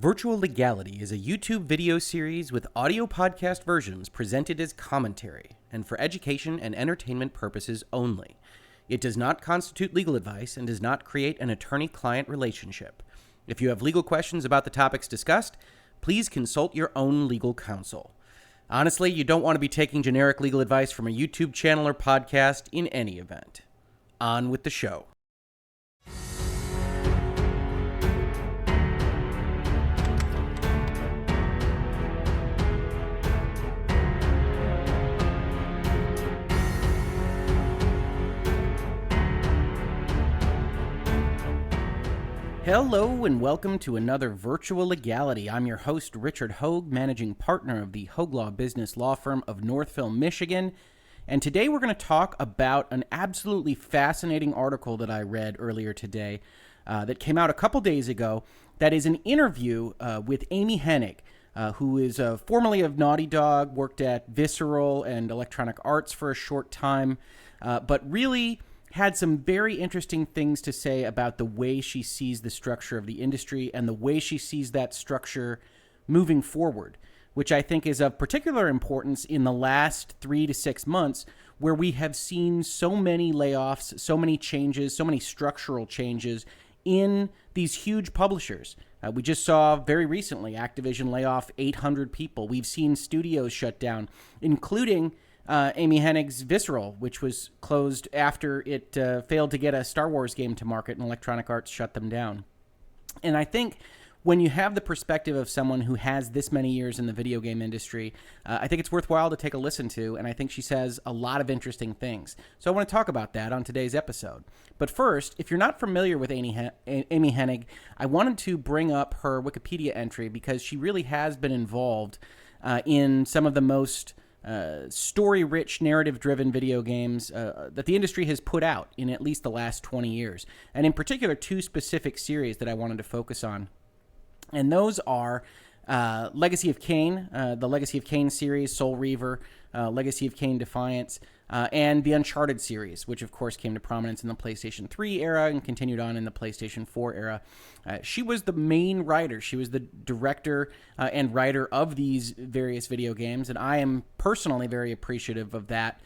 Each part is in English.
Virtual Legality is a YouTube video series with audio podcast versions presented as commentary and for education and entertainment purposes only. It does not constitute legal advice and does not create an attorney-client relationship. If you have legal questions about the topics discussed, please consult your own legal counsel. Honestly, you don't want to be taking generic legal advice from a YouTube channel or podcast in any event. On with the show. Hello and welcome to another Virtual Legality. I'm your host, Richard Hoeg, managing partner of the Hoeg Law Business Law Firm of Northville, Michigan. And today we're going to talk about an absolutely fascinating article that I read earlier today that came out a couple days ago. That is an interview with Amy Hennig, who is formerly of Naughty Dog, worked at Visceral and Electronic Arts for a short time, but really had some very interesting things to say about the way she sees the structure of the industry and the way she sees that structure moving forward, which I think is of particular importance in the last 3 to 6 months, where we have seen so many layoffs, so many changes, so many structural changes in these huge publishers. We just saw very recently Activision lay off 800 people. We've seen studios shut down, including Amy Hennig's Visceral, which was closed after it failed to get a Star Wars game to market, and Electronic Arts shut them down. And I think when you have the perspective of someone who has this many years in the video game industry, I think it's worthwhile to take a listen to, and I think she says a lot of interesting things. So I want to talk about that on today's episode. But first, if you're not familiar with Amy Hennig, I wanted to bring up her Wikipedia entry because she really has been involved in some of the most story-rich, narrative-driven video games that the industry has put out in at least the last 20 years. And in particular, 2 specific series that I wanted to focus on. And those are Legacy of Kain, the Legacy of Kain series, Soul Reaver, Legacy of Kain Defiance, and the Uncharted series, which of course came to prominence in the PlayStation 3 era and continued on in the PlayStation 4 era. She was the main writer. She was the director and writer of these various video games, and I am personally very appreciative of that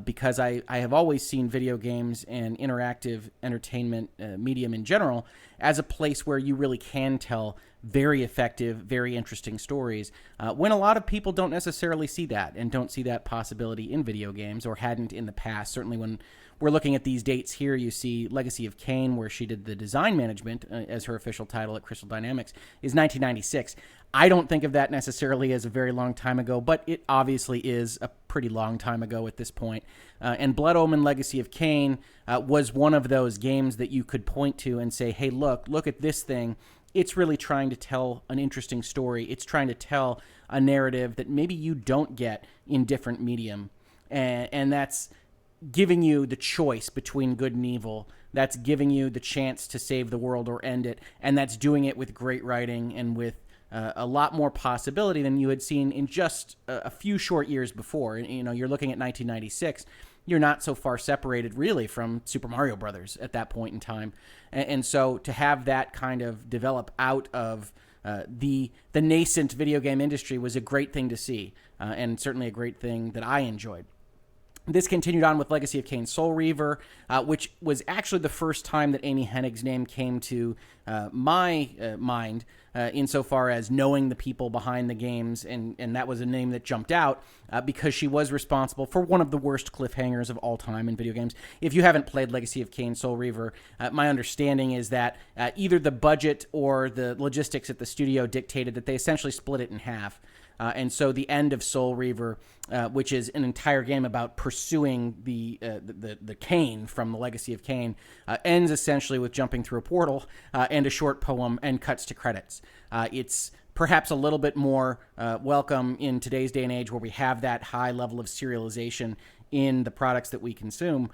because I have always seen video games and interactive entertainment medium in general as a place where you really can tell very effective, very interesting stories when a lot of people don't necessarily see that and don't see that possibility in video games or hadn't in the past. Certainly when we're looking at these dates here, you see Legacy of Kain, where she did the design management as her official title at Crystal Dynamics, is 1996. I don't think of that necessarily as a very long time ago, but it obviously is a pretty long time ago at this point. And Blood Omen Legacy of Kain was one of those games that you could point to and say, hey, look at this thing. It's really trying to tell an interesting story. It's trying to tell a narrative that maybe you don't get in different medium. And that's giving you the choice between good and evil. That's giving you the chance to save the world or end it. And that's doing it with great writing and with a lot more possibility than you had seen in just a few short years before. You know, you're looking at 1996. You're not so far separated really from Super Mario Brothers at that point in time. And so to have that kind of develop out of the nascent video game industry was a great thing to see, and certainly a great thing that I enjoyed. This continued on with Legacy of Kain Soul Reaver, which was actually the first time that Amy Hennig's name came to my mind insofar as knowing the people behind the games, and that was a name that jumped out because she was responsible for one of the worst cliffhangers of all time in video games. If you haven't played Legacy of Kain Soul Reaver, my understanding is that either the budget or the logistics at the studio dictated that they essentially split it in half. And so the end of Soul Reaver, which is an entire game about pursuing the Kain from the Legacy of Kain, ends essentially with jumping through a portal and a short poem and cuts to credits. It's perhaps a little bit more welcome in today's day and age where we have that high level of serialization in the products that we consume,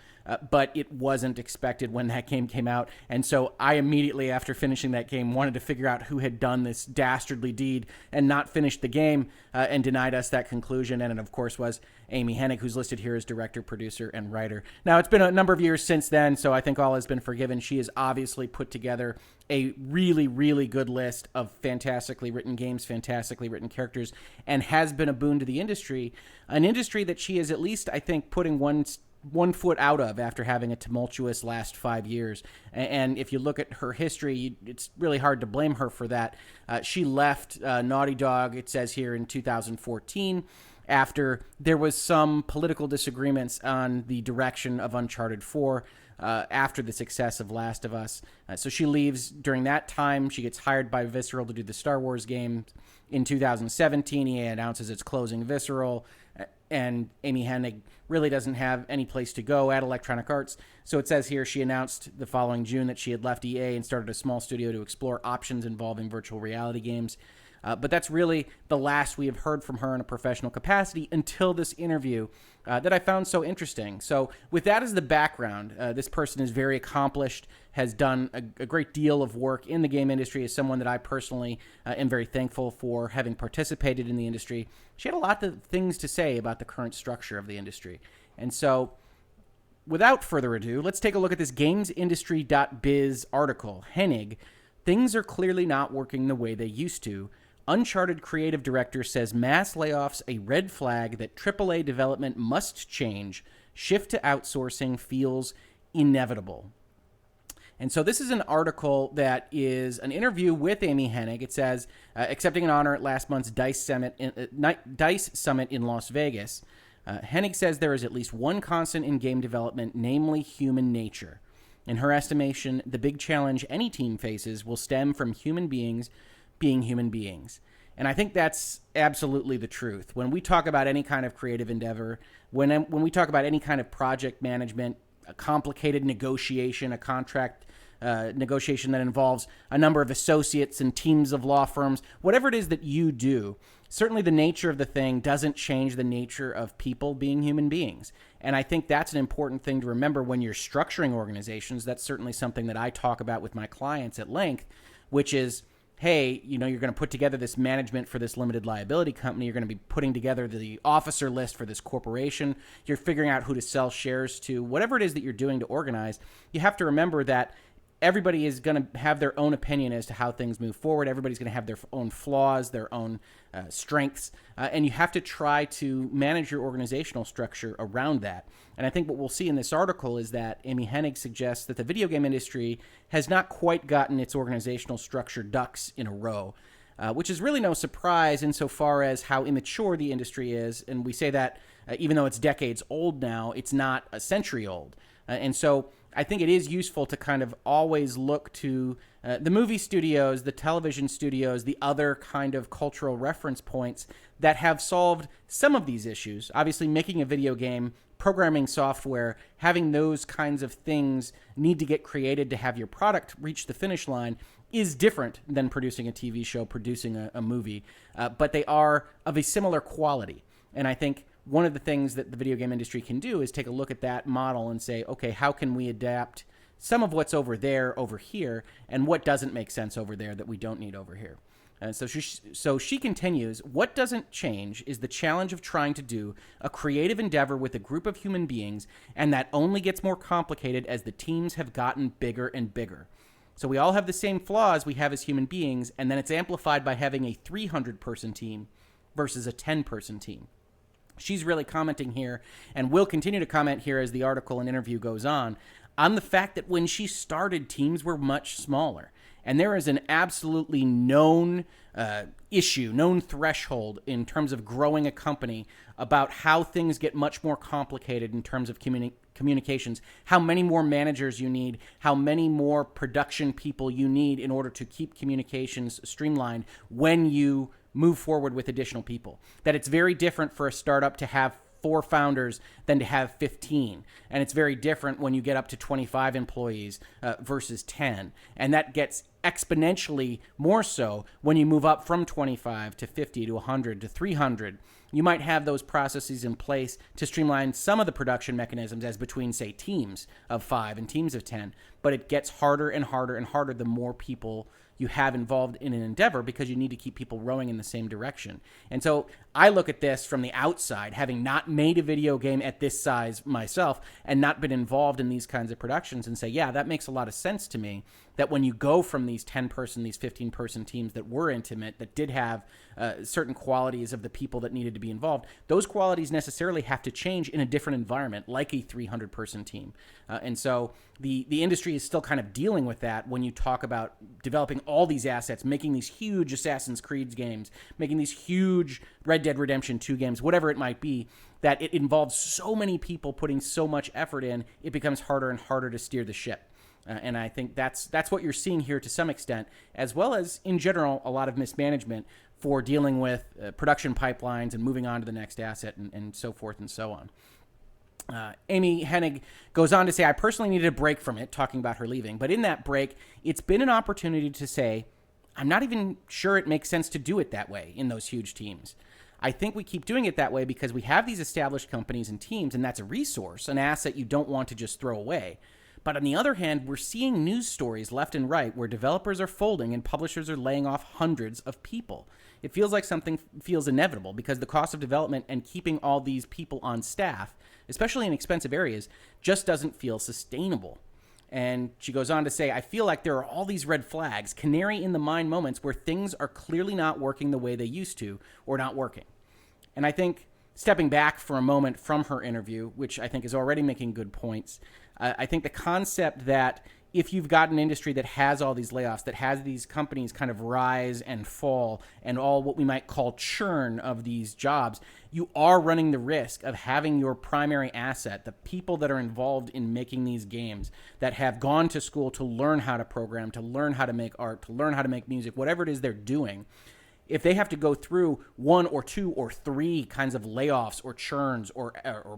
but it wasn't expected when that game came out. And so I immediately, after finishing that game, wanted to figure out who had done this dastardly deed and not finished the game and denied us that conclusion. And it, of course, was Amy Hennig, who's listed here as director, producer, and writer. Now, it's been a number of years since then, so I think all has been forgiven. She has obviously put together a really, really good list of fantastically written games, fantastically written characters, and has been a boon to the industry, an industry that she is at least, I think, putting one foot out of after having a tumultuous last 5 years. And if you look at her history, it's really hard to blame her for that. She left Naughty Dog, it says here, in 2014, after there was some political disagreements on the direction of Uncharted 4 after the success of Last of Us. So she leaves during that time. She gets hired by Visceral to do the Star Wars games. In 2017, EA announces it's closing Visceral, and Amy Hennig really doesn't have any place to go at Electronic Arts. So it says here she announced the following June that she had left EA and started a small studio to explore options involving virtual reality games. But that's really the last we have heard from her in a professional capacity until this interview that I found so interesting. So with that as the background, this person is very accomplished, has done a great deal of work in the game industry, is someone that I personally am very thankful for having participated in the industry. She had a lot of things to say about the current structure of the industry. And so without further ado, let's take a look at this GamesIndustry.biz article. Hennig, things are clearly not working the way they used to. Uncharted creative director says mass layoffs a red flag that AAA development must change. Shift to outsourcing feels inevitable. And so this is an article that is an interview with Amy Hennig. It says, accepting an honor at last month's DICE Summit in Las Vegas, Hennig says there is at least one constant in game development, namely human nature. In her estimation, the big challenge any team faces will stem from human beings being human beings. And I think that's absolutely the truth. When we talk about any kind of creative endeavor, when we talk about any kind of project management, a complicated negotiation, a contract negotiation that involves a number of associates and teams of law firms, whatever it is that you do, certainly the nature of the thing doesn't change the nature of people being human beings. And I think that's an important thing to remember when you're structuring organizations. That's certainly something that I talk about with my clients at length, which is, hey, you're going to put together this management for this limited liability company. You're going to be putting together the officer list for this corporation. You're figuring out who to sell shares to. Whatever it is that you're doing to organize, you have to remember that everybody is going to have their own opinion as to how things move forward. Everybody's going to have their own flaws, their own strengths, and you have to try to manage your organizational structure around that. And I think what we'll see in this article is that Amy Hennig suggests that the video game industry has not quite gotten its organizational structure ducks in a row, which is really no surprise insofar as how immature the industry is. And we say that even though it's decades old now, it's not a century old. And so I think it is useful to kind of always look to the movie studios, the television studios, the other kind of cultural reference points that have solved some of these issues. Obviously, making a video game, programming software, having those kinds of things need to get created to have your product reach the finish line is different than producing a TV show, producing a movie, but they are of a similar quality. And I think one of the things that the video game industry can do is take a look at that model and say, okay, how can we adapt some of what's over there over here, and what doesn't make sense over there that we don't need over here? And so she continues, what doesn't change is the challenge of trying to do a creative endeavor with a group of human beings, and that only gets more complicated as the teams have gotten bigger and bigger. So we all have the same flaws we have as human beings, and then it's amplified by having a 300-person team versus a 10-person team. She's really commenting here, and will continue to comment here as the article and interview goes on the fact that when she started, teams were much smaller. And there is an absolutely known issue, known threshold in terms of growing a company about how things get much more complicated in terms of communications, how many more managers you need, how many more production people you need in order to keep communications streamlined when you move forward with additional people. That it's very different for a startup to have 4 founders than to have 15. And it's very different when you get up to 25 employees versus 10. And that gets exponentially more so when you move up from 25 to 50 to 100 to 300. You might have those processes in place to streamline some of the production mechanisms as between, say, teams of 5 and teams of 10. But it gets harder and harder and harder the more people you have involved in an endeavor, because you need to keep people rowing in the same direction. And so I look at this from the outside, having not made a video game at this size myself and not been involved in these kinds of productions, and say, yeah, that makes a lot of sense to me, that when you go from these 10-person, these 15-person teams that were intimate, that did have certain qualities of the people that needed to be involved, those qualities necessarily have to change in a different environment, like a 300-person team. And so the industry is still kind of dealing with that when you talk about developing all these assets, making these huge Assassin's Creed games, making these huge Red Dead Redemption 2 games, whatever it might be, that it involves so many people putting so much effort in, it becomes harder and harder to steer the ship. And I think that's what you're seeing here to some extent, as well as, in general, a lot of mismanagement for dealing with production pipelines and moving on to the next asset and so forth and so on. Amy Hennig goes on to say, I personally needed a break from it, talking about her leaving. But in that break, it's been an opportunity to say, I'm not even sure it makes sense to do it that way in those huge teams. I think we keep doing it that way because we have these established companies and teams, and that's a resource, an asset you don't want to just throw away. But on the other hand, we're seeing news stories left and right where developers are folding and publishers are laying off hundreds of people. It feels like something feels inevitable because the cost of development and keeping all these people on staff, especially in expensive areas, just doesn't feel sustainable. And she goes on to say, I feel like there are all these red flags, canary in the mine moments where things are clearly not working the way they used to or not working. And I think, stepping back for a moment from her interview, which I think is already making good points, I think the concept that if you've got an industry that has all these layoffs, that has these companies kind of rise and fall and all what we might call churn of these jobs, you are running the risk of having your primary asset, the people that are involved in making these games, that have gone to school to learn how to program, to learn how to make art, to learn how to make music, whatever it is they're doing. If they have to go through one or two or three kinds of layoffs or churns or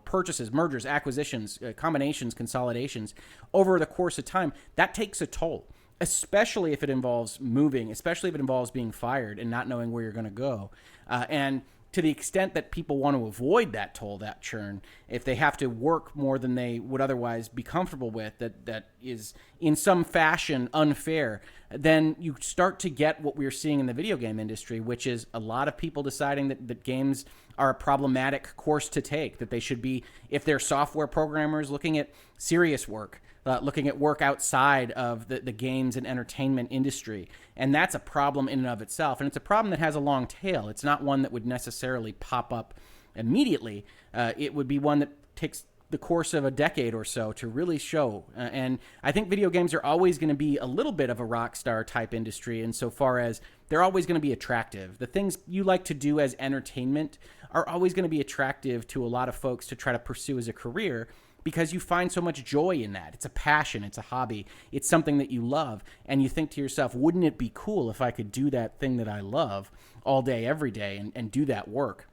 purchases, mergers, acquisitions, combinations, consolidations over the course of time, that takes a toll, especially if it involves moving, especially if it involves being fired and not knowing where you're going to go. And to the extent that people want to avoid that toll, that churn, if they have to work more than they would otherwise be comfortable with, that is in some fashion unfair, then you start to get what we're seeing in the video game industry, which is a lot of people deciding that games are a problematic course to take, that they should be, if they're software programmers, looking at serious work, looking at work outside of the games and entertainment industry. And that's a problem in and of itself. And it's a problem that has a long tail. It's not one that would necessarily pop up immediately. It would be one that takes the course of a decade or so to really show. And I think video games are always going to be a little bit of a rock star type industry insofar as they're always going to be attractive. The things you like to do as entertainment are always going to be attractive to a lot of folks to try to pursue as a career, because you find so much joy in that. It's a passion, it's a hobby, it's something that you love, and you think to yourself, wouldn't it be cool if I could do that thing that I love all day, every day, and do that work?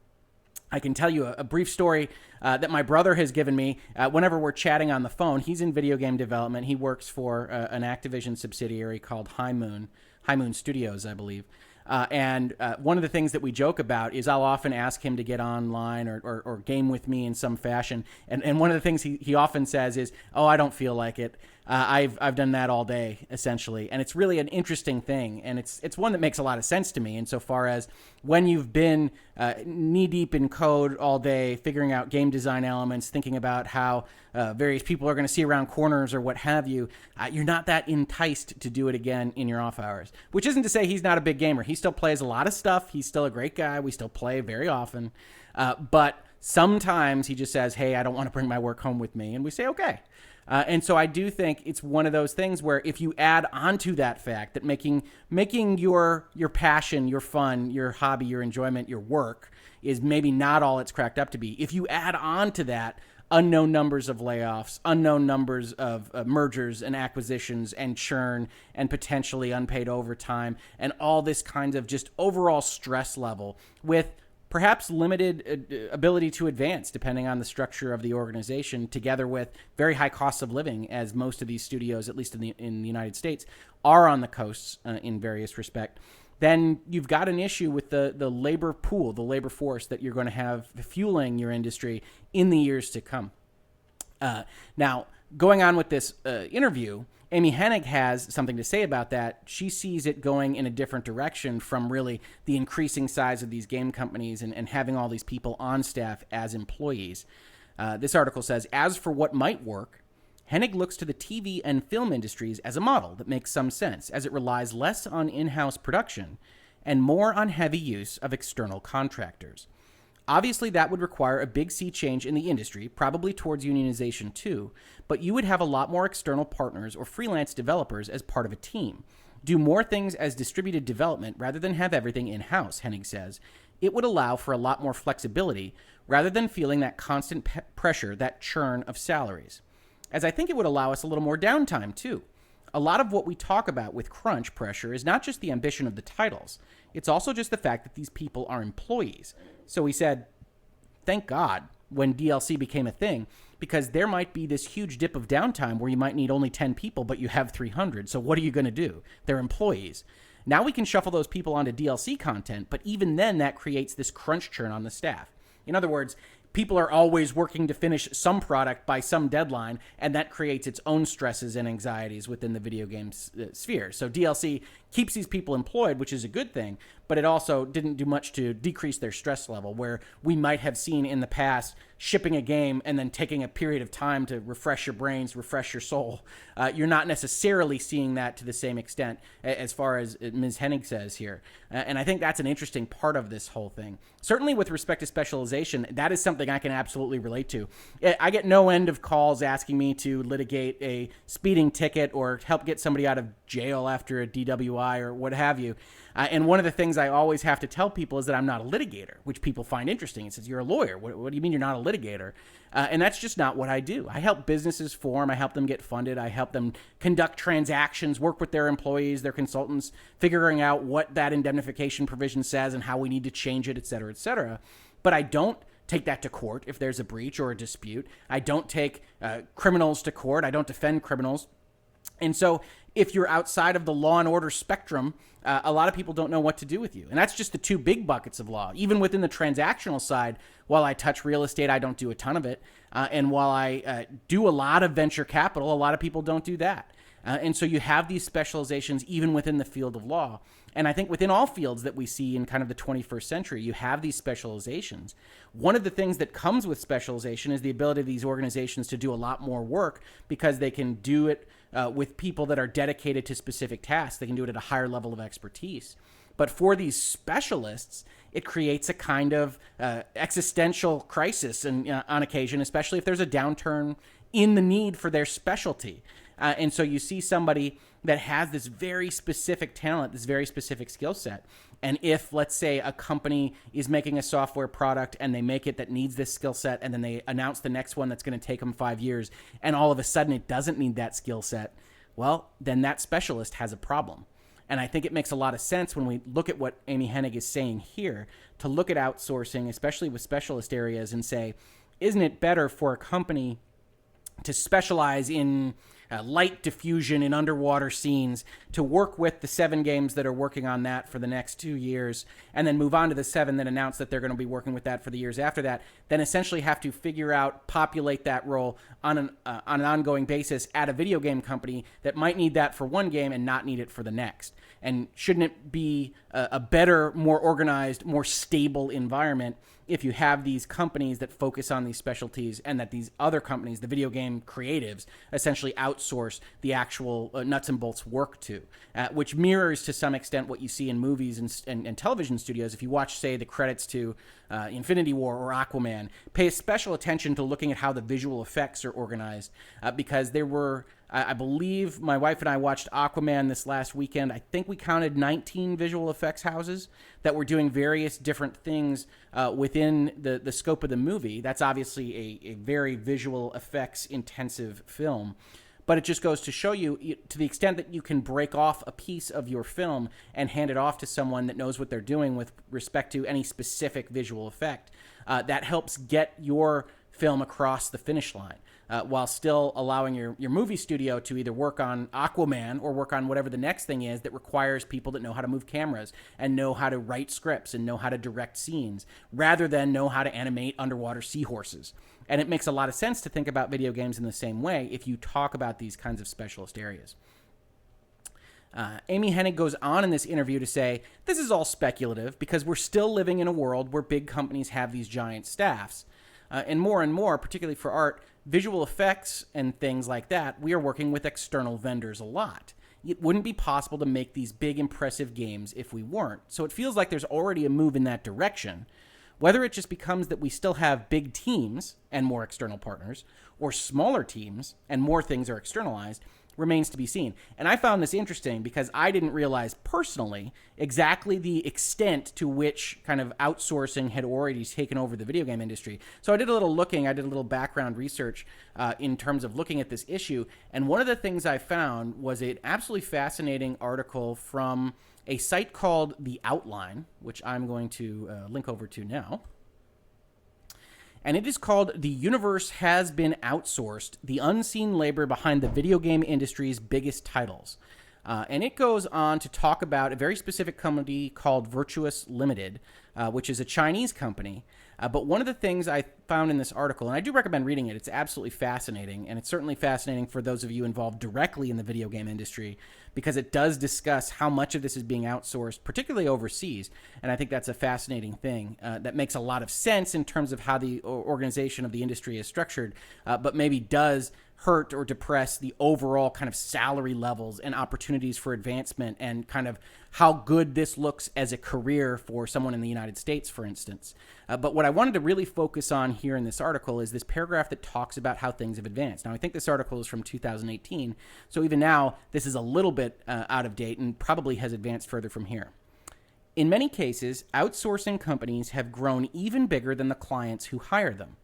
I can tell you a brief story that my brother has given me whenever we're chatting on the phone. He's in video game development. He works for an Activision subsidiary called High Moon Studios, I believe. And one of the things that we joke about is I'll often ask him to get online or game with me in some fashion. And one of the things he often says is, oh, I don't feel like it. I've done that all day, essentially. And it's really an interesting thing. And it's one that makes a lot of sense to me insofar as when you've been knee deep in code all day, figuring out game design elements, thinking about how various people are going to see around corners or what have you, you're not that enticed to do it again in your off hours, which isn't to say he's not a big gamer. He still plays a lot of stuff. He's still a great guy. We still play very often. But sometimes he just says, hey, I don't want to bring my work home with me. And we say, okay. And so I do think it's one of those things where if you add onto that fact that making your passion, your fun, your hobby, your enjoyment, your work is maybe not all it's cracked up to be. If you add on to that unknown numbers of layoffs, unknown numbers of mergers and acquisitions and churn and potentially unpaid overtime and all this kind of just overall stress level with perhaps limited ability to advance depending on the structure of the organization, together with very high costs of living, as most of these studios, at least in the United States, are on the coasts in various respects, then you've got an issue with the labor pool, the labor force that you're going to have fueling your industry in the years to come. Now, going on with this interview, Amy Hennig has something to say about that. She sees it going in a different direction from really the increasing size of these game companies and having all these people on staff as employees. This article says, as for what might work, Hennig looks to the TV and film industries as a model that makes some sense, as it relies less on in-house production and more on heavy use of external contractors. Obviously, that would require a big sea change in the industry, probably towards unionization too, but you would have a lot more external partners or freelance developers as part of a team. Do more things as distributed development rather than have everything in-house, Hennig says. It would allow for a lot more flexibility rather than feeling that constant pressure, that churn of salaries. As I think it would allow us a little more downtime too. A lot of what we talk about with crunch pressure is not just the ambition of the titles. It's also just the fact that these people are employees. So he said, thank God when DLC became a thing, because there might be this huge dip of downtime where you might need only 10 people, but you have 300. So what are you going to do? They're employees. Now we can shuffle those people onto DLC content, but even then that creates this crunch churn on the staff. In other words, people are always working to finish some product by some deadline, and that creates its own stresses and anxieties within the video game sphere. So DLC keeps these people employed, which is a good thing, but it also didn't do much to decrease their stress level, where we might have seen in the past shipping a game and then taking a period of time to refresh your brains, refresh your soul. You're not necessarily seeing that to the same extent as far as Ms. Hennig says here. And I think that's an interesting part of this whole thing. Certainly with respect to specialization, that is something I can absolutely relate to. I get no end of calls asking me to litigate a speeding ticket or help get somebody out of jail after a DWI or what have you. And one of the things I always have to tell people is that I'm not a litigator, which people find interesting. It says, you're a lawyer. What do you mean you're not a litigator? And that's just not what I do. I help businesses form. I help them get funded. I help them conduct transactions, work with their employees, their consultants, figuring out what that indemnification provision says and how we need to change it, et cetera, et cetera. But I don't take that to court if there's a breach or a dispute. I don't take criminals to court. I don't defend criminals. And so if you're outside of the law and order spectrum, a lot of people don't know what to do with you. And that's just the two big buckets of law. Even within the transactional side, while I touch real estate, I don't do a ton of it. And while I do a lot of venture capital, a lot of people don't do that. And so you have these specializations even within the field of law. And I think within all fields that we see in kind of the 21st century, you have these specializations. One of the things that comes with specialization is the ability of these organizations to do a lot more work because they can do it with people that are dedicated to specific tasks. They can do it at a higher level of expertise. But for these specialists, it creates a kind of existential crisis on occasion, especially if there's a downturn in the need for their specialty. And so you see somebody that has this very specific talent, this very specific skill set. And if, let's say, a company is making a software product and they make it that needs this skill set, and then they announce the next one that's going to take them 5 years, and all of a sudden it doesn't need that skill set, well, then that specialist has a problem. And I think it makes a lot of sense when we look at what Amy Hennig is saying here, to look at outsourcing, especially with specialist areas, and say, isn't it better for a company to specialize in light diffusion in underwater scenes, to work with the 7 games that are working on that for the next 2 years, and then move on to the 7 that announce that they're going to be working with that for the years after that, then essentially have to figure out, populate that role on an ongoing basis at a video game company that might need that for one game and not need it for the next? And shouldn't it be a better, more organized, more stable environment if you have these companies that focus on these specialties, and that these other companies, the video game creatives, essentially outsource the actual nuts and bolts work to, which mirrors to some extent what you see in movies and television studios. If you watch, say, the credits to Infinity War or Aquaman, pay special attention to looking at how the visual effects are organized, because there were, I believe my wife and I watched Aquaman this last weekend. I think we counted 19 visual effects houses that were doing various different things within the scope of the movie. That's obviously a very visual effects intensive film. But it just goes to show you, to the extent that you can break off a piece of your film and hand it off to someone that knows what they're doing with respect to any specific visual effect, that helps get your film across the finish line. while still allowing your movie studio to either work on Aquaman or work on whatever the next thing is that requires people that know how to move cameras and know how to write scripts and know how to direct scenes, rather than know how to animate underwater seahorses. And it makes a lot of sense to think about video games in the same way if you talk about these kinds of specialist areas. Amy Hennig goes on in this interview to say, this is all speculative because we're still living in a world where big companies have these giant staffs. And more, particularly for art, visual effects and things like that, we are working with external vendors a lot. It wouldn't be possible to make these big, impressive games if we weren't. So it feels like there's already a move in that direction. Whether it just becomes that we still have big teams and more external partners, or smaller teams and more things are externalized, remains to be seen. And I found this interesting because I didn't realize personally exactly the extent to which kind of outsourcing had already taken over the video game industry. So I did a little background research in terms of looking at this issue. And one of the things I found was an absolutely fascinating article from a site called The Outline, which I'm going to link over to now. And it is called The Universe Has Been Outsourced, the Unseen Labor Behind the Video Game Industry's Biggest Titles. And it goes on to talk about a very specific company called Virtuous Limited, which is a Chinese company. But one of the things I found in this article, and I do recommend reading it, it's absolutely fascinating, and it's certainly fascinating for those of you involved directly in the video game industry, because it does discuss how much of this is being outsourced, particularly overseas, and I think that's a fascinating thing that makes a lot of sense in terms of how the organization of the industry is structured, but maybe does hurt or depress the overall kind of salary levels and opportunities for advancement and kind of how good this looks as a career for someone in the United States, for instance. But what I wanted to really focus on here in this article is this paragraph that talks about how things have advanced. Now, I think this article is from 2018, so even now, this is a little bit out of date and probably has advanced further from here. In many cases, outsourcing companies have grown even bigger than the clients who hire them.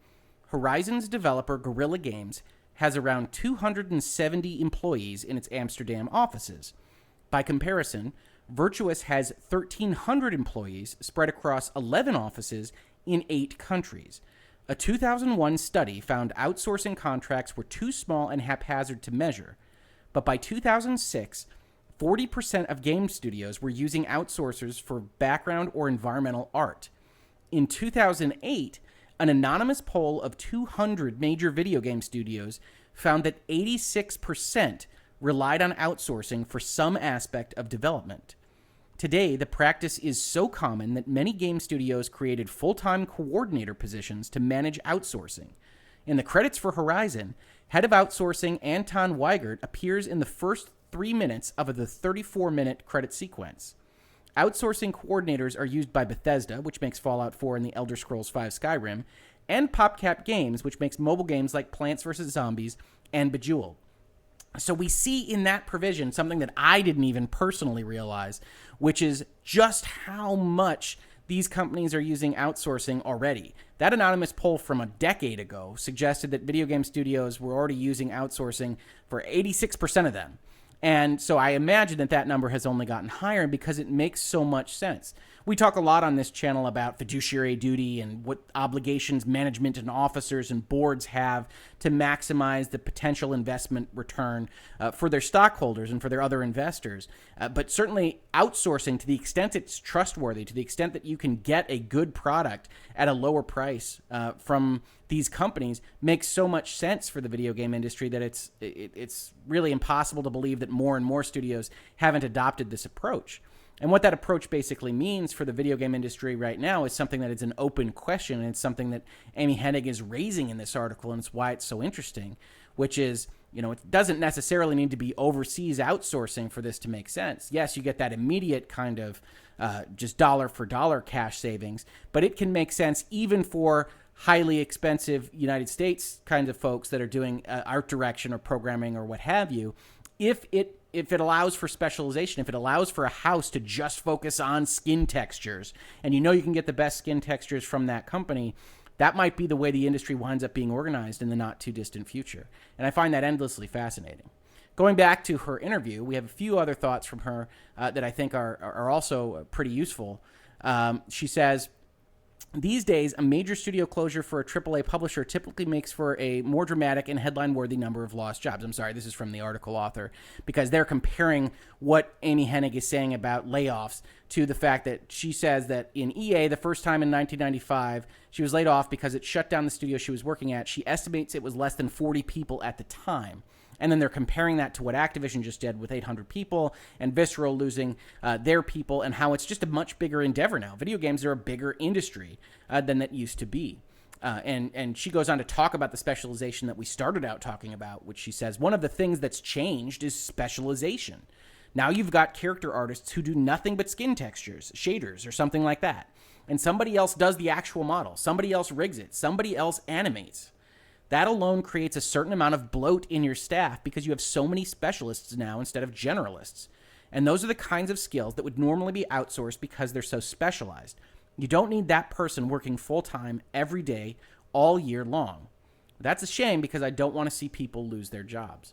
Horizon's developer Guerrilla Games has around 270 employees in its Amsterdam offices. By comparison, Virtuous has 1,300 employees spread across 11 offices in 8 countries. A 2001 study found outsourcing contracts were too small and haphazard to measure, but by 2006, 40% of game studios were using outsourcers for background or environmental art. In 2008, an anonymous poll of 200 major video game studios found that 86% relied on outsourcing for some aspect of development. Today, the practice is so common that many game studios created full-time coordinator positions to manage outsourcing. In the credits for Horizon, head of outsourcing Anton Weigert appears in the first 3 minutes of the 34-minute credit sequence. Outsourcing coordinators are used by Bethesda, which makes Fallout 4 and the Elder Scrolls V Skyrim, and PopCap Games, which makes mobile games like Plants vs. Zombies and Bejeweled. So we see in that provision something that I didn't even personally realize, which is just how much these companies are using outsourcing already. That anonymous poll from a decade ago suggested that video game studios were already using outsourcing for 86% of them. And so I imagine that that number has only gotten higher because it makes so much sense. We talk a lot on this channel about fiduciary duty and what obligations management and officers and boards have to maximize the potential investment return for their stockholders and for their other investors. But certainly outsourcing, to the extent it's trustworthy, to the extent that you can get a good product at a lower price from these companies, makes so much sense for the video game industry that it's really impossible to believe that more and more studios haven't adopted this approach. And what that approach basically means for the video game industry right now is something that is an open question, and it's something that Amy Hennig is raising in this article, and it's why it's so interesting, which is, it doesn't necessarily need to be overseas outsourcing for this to make sense. Yes, you get that immediate kind of just dollar for dollar cash savings, but it can make sense even for highly expensive United States kinds of folks that are doing art direction or programming or what have you, if it allows for specialization, if it allows for a house to just focus on skin textures, and you can get the best skin textures from that company, that might be the way the industry winds up being organized in the not too distant future. And I find that endlessly fascinating. Going back to her interview, we have a few other thoughts from her that I think are also pretty useful. She says, These days, a major studio closure for a AAA publisher typically makes for a more dramatic and headline-worthy number of lost jobs. I'm sorry, this is from the article author, because they're comparing what Amy Hennig is saying about layoffs to the fact that she says that in EA, the first time in 1995, she was laid off because it shut down the studio she was working at. She estimates it was less than 40 people at the time. And then they're comparing that to what Activision just did with 800 people and Visceral losing their people, and how it's just a much bigger endeavor now. Video games are a bigger industry than it used to be. And she goes on to talk about the specialization that we started out talking about, which she says, one of the things that's changed is specialization. Now you've got character artists who do nothing but skin textures, shaders, or something like that. And somebody else does the actual model. Somebody else rigs it. Somebody else animates. That alone creates a certain amount of bloat in your staff because you have so many specialists now instead of generalists. And those are the kinds of skills that would normally be outsourced because they're so specialized. You don't need that person working full-time every day, all year long. That's a shame because I don't want to see people lose their jobs.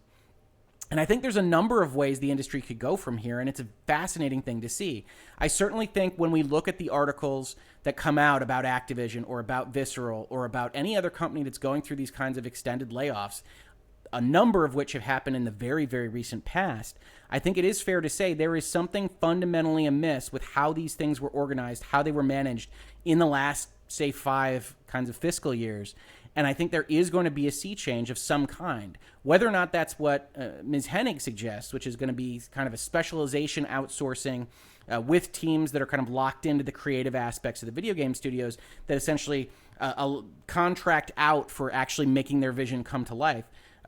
And I think there's a number of ways the industry could go from here, and it's a fascinating thing to see. I certainly think when we look at the articles that come out about Activision or about Visceral or about any other company that's going through these kinds of extended layoffs, a number of which have happened in the very, very recent past, I think it is fair to say there is something fundamentally amiss with how these things were organized, how they were managed in the last, say, 5 kinds of fiscal years. And I think there is going to be a sea change of some kind. Whether or not that's what Ms. Hennig suggests, which is going to be kind of a specialization outsourcing with teams that are kind of locked into the creative aspects of the video game studios that essentially contract out for actually making their vision come to life,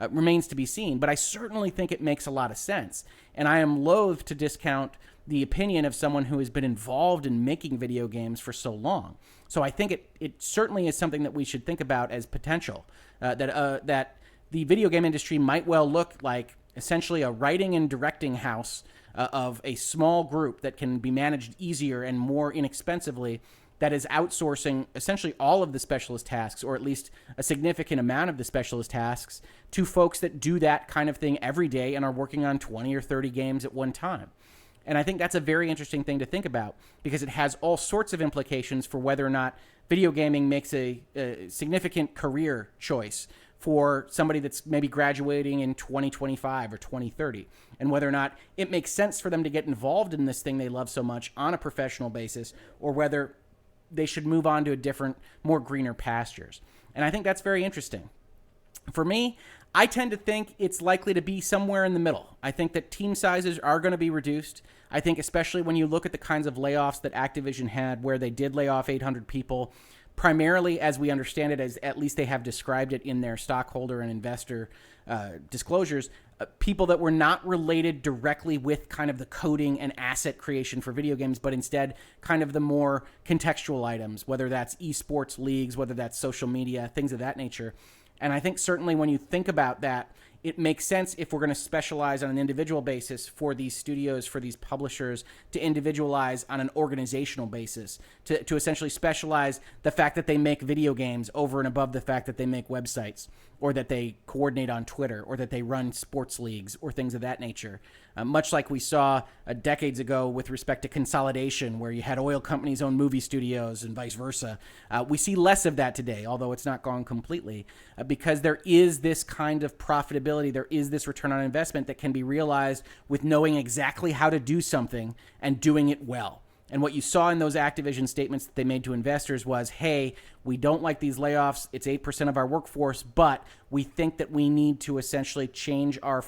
remains to be seen. But I certainly think it makes a lot of sense. And I am loath to discount the opinion of someone who has been involved in making video games for so long. So I think it certainly is something that we should think about as potential, that the video game industry might well look like essentially a writing and directing house of a small group that can be managed easier and more inexpensively, that is outsourcing essentially all of the specialist tasks, or at least a significant amount of the specialist tasks, to folks that do that kind of thing every day and are working on 20 or 30 games at one time. And I think that's a very interesting thing to think about because it has all sorts of implications for whether or not video gaming makes a significant career choice for somebody that's maybe graduating in 2025 or 2030, and whether or not it makes sense for them to get involved in this thing they love so much on a professional basis, or whether they should move on to a different, more greener pastures. And I think that's very interesting. For me, I tend to think it's likely to be somewhere in the middle. I think that team sizes are going to be reduced. I think especially when you look at the kinds of layoffs that Activision had, where they did lay off 800 people, primarily, as we understand it, as at least they have described it in their stockholder and investor disclosures, people that were not related directly with kind of the coding and asset creation for video games, but instead kind of the more contextual items, whether that's esports leagues, whether that's social media, things of that nature. And I think certainly when you think about that, it makes sense if we're going to specialize on an individual basis for these studios, for these publishers, to individualize on an organizational basis, to essentially specialize the fact that they make video games over and above the fact that they make websites, or that they coordinate on Twitter, or that they run sports leagues, or things of that nature. Much like we saw decades ago with respect to consolidation, where you had oil companies own movie studios and vice versa. We see less of that today, although it's not gone completely, because there is this kind of profitability, there is this return on investment that can be realized with knowing exactly how to do something and doing it well. And what you saw in those Activision statements that they made to investors was, hey, we don't like these layoffs. It's 8% of our workforce, but we think that we need to essentially change our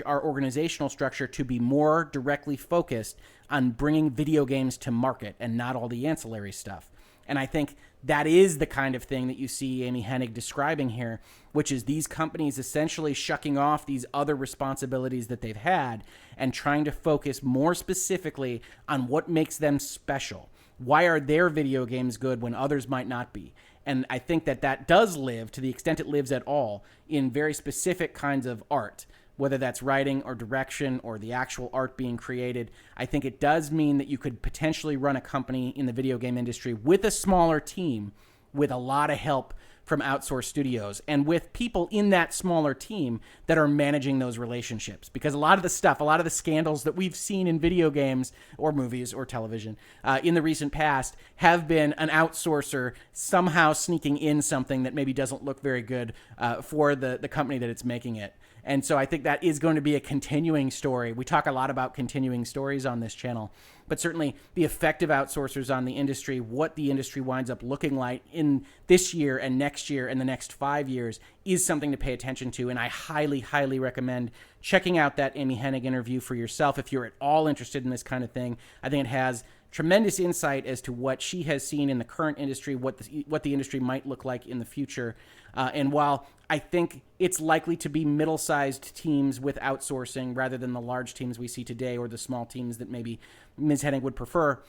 organizational structure to be more directly focused on bringing video games to market and not all the ancillary stuff. And I think that is the kind of thing that you see Amy Hennig describing here, which is these companies essentially shucking off these other responsibilities that they've had and trying to focus more specifically on what makes them special. Why are their video games good when others might not be? And I think that that does live, to the extent it lives at all, in very specific kinds of art, whether that's writing or direction or the actual art being created. I think it does mean that you could potentially run a company in the video game industry with a smaller team, with a lot of help from outsourced studios and with people in that smaller team that are managing those relationships. Because a lot of the scandals that we've seen in video games or movies or television in the recent past have been an outsourcer somehow sneaking in something that maybe doesn't look very good for the company that it's making it. And so I think that is going to be a continuing story. We talk a lot about continuing stories on this channel, but certainly the effect of outsourcers on the industry, what the industry winds up looking like in this year and next year and the next 5 years is something to pay attention to. And I highly, highly recommend checking out that Amy Hennig interview for yourself if you're at all interested in this kind of thing. I think it has tremendous insight as to what she has seen in the current industry, what the industry might look like in the future. And while I think it's likely to be middle-sized teams with outsourcing rather than the large teams we see today or the small teams that maybe Ms. Hennig would prefer,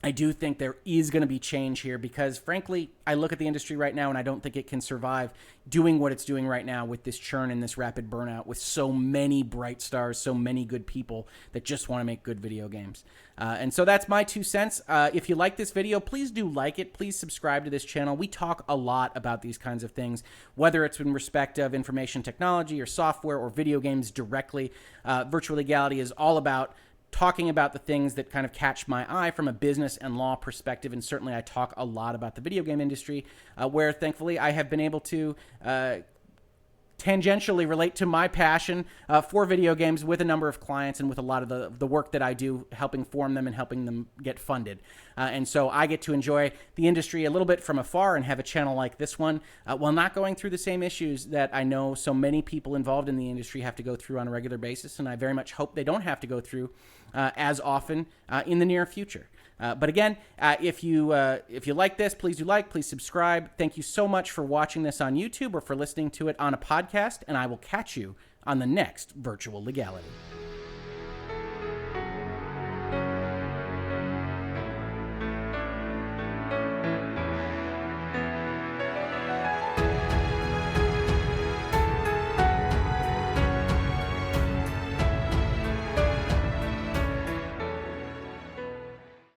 I do think there is going to be change here because, frankly, I look at the industry right now and I don't think it can survive doing what it's doing right now with this churn and this rapid burnout with so many bright stars, so many good people that just want to make good video games. And so that's my 2 cents. If you like this video, please do like it. Please subscribe to this channel. We talk a lot about these kinds of things, whether it's in respect of information technology or software or video games directly. Virtual Legality is all about talking about the things that kind of catch my eye from a business and law perspective. And certainly I talk a lot about the video game industry, where thankfully I have been able to tangentially relate to my passion for video games with a number of clients and with a lot of the work that I do, helping form them and helping them get funded. And so I get to enjoy the industry a little bit from afar and have a channel like this one while not going through the same issues that I know so many people involved in the industry have to go through on a regular basis. And I very much hope they don't have to go through as often in the near future. But again, if you like this, please do like, please subscribe. Thank you so much for watching this on YouTube or for listening to it on a podcast, and I will catch you on the next Virtual Legality.